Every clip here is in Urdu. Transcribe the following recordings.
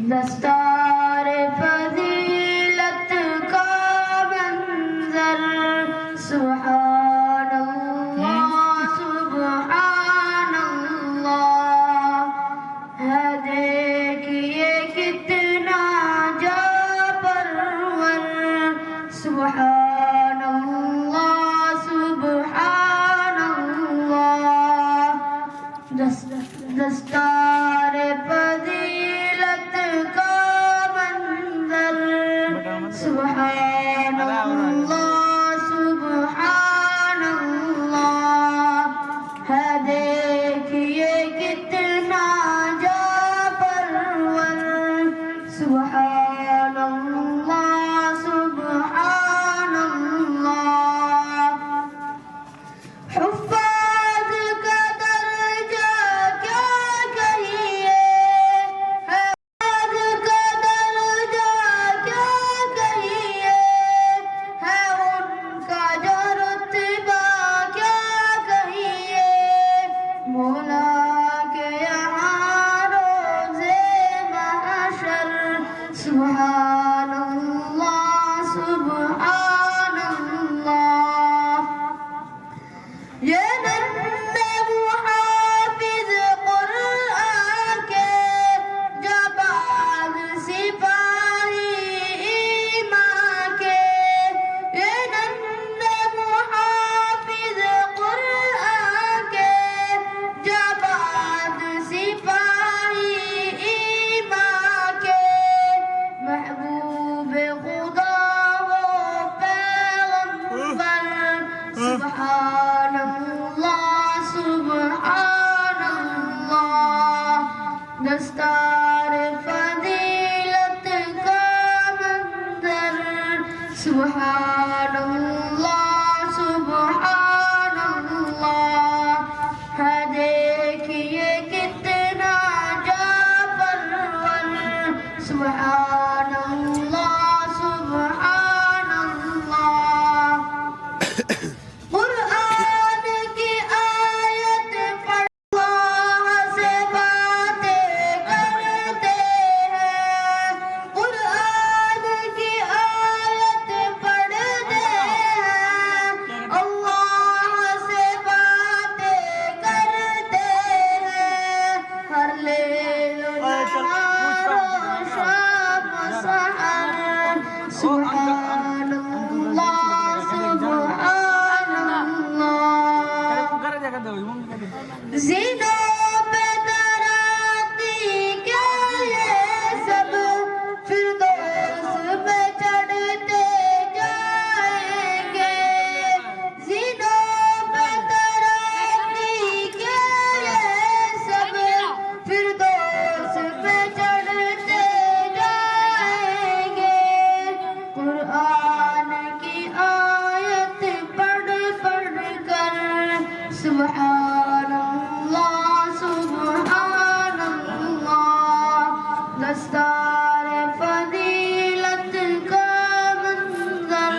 دستار فضیلت کا منظر سبحان اللہ سبحان اللہ ہے دیکھیے کتنا جا پرور سبحان اللہ سبحان اللہ دستار فضیلت کا منظر سبحان اللہ سبحان اللہ ہے دیکھیے کتنا جا پرور سبحان اللہ سبحان اللہ حفاظ کا درجہ کیا کہیے حفاظ کا درجہ کیا کہیے ہے ان کا جو رتبہ کیا کہیے مولا کے یہاں روزے محشر سبحان اللہ سبحان اللہ یہ ننھے محافظ قرآن کے جبال سپاہی ایمان کے یہ ننھے محافظ قرآن کے جبال سپاہی ایمان کے محبوب خدا و پیغمبر سبحان اللہ سبحان اللہ دستار فضیلت کا منظر سبحان اللہ سبحان اللہ ہے دیکھیے کتنا جا پرور سبحان اللہ سبحان اللہ قرآن کی آیت پڑھ اللہ سے باتیں کرتے ہیں قرآن کی آیت پڑھتے ہیں اللہ سے باتیں کرتے ہیں ہر لیل و نہار و شام و سحر سبحان اللہ سبحان اللہ زینوں پہ ترقی کے یہ سب فردوس پہ چڑھتے جائیں گے زینوں پہ ترقی کے یہ سب فردوس پہ چڑھتے جائیں گے قرآن کی آیت پڑھ پڑھ کر سبحان اللہ سبحان اللہ دستار فضیلت کا منظر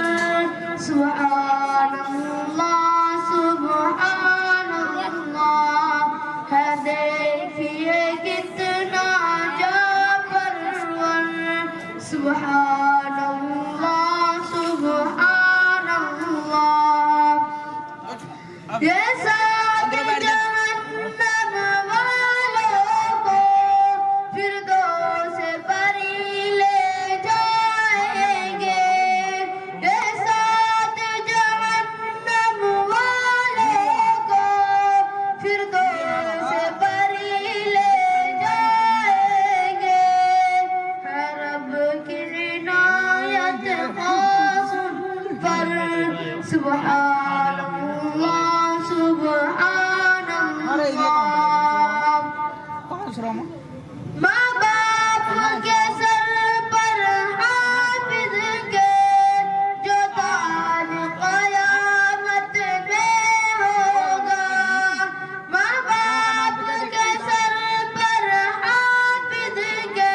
سبحان اللہ سبحان اللہ ہے دیکھیے کتنا جا پرور سبحان اللہ سبحان اللہ یہ ساتھ جہنم والوں کو فردوس پری لے جائیں گے یہ ساتھ جہنم والوں کو فردوس پری لے جائیں گے ہے رب کی عنایت خاص ان پر سبحان اللہ سبحان اللہ ماں باپ کے سر پر حافظ کے جو تاج قیامت میں ہوگا ماں باپ کے سر پر حافظ کے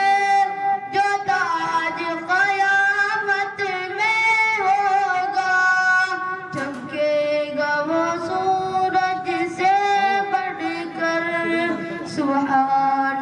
جو تاج قیامت میں ہوگا چمکے گا وہ سورج سے بڑھ کر سبحان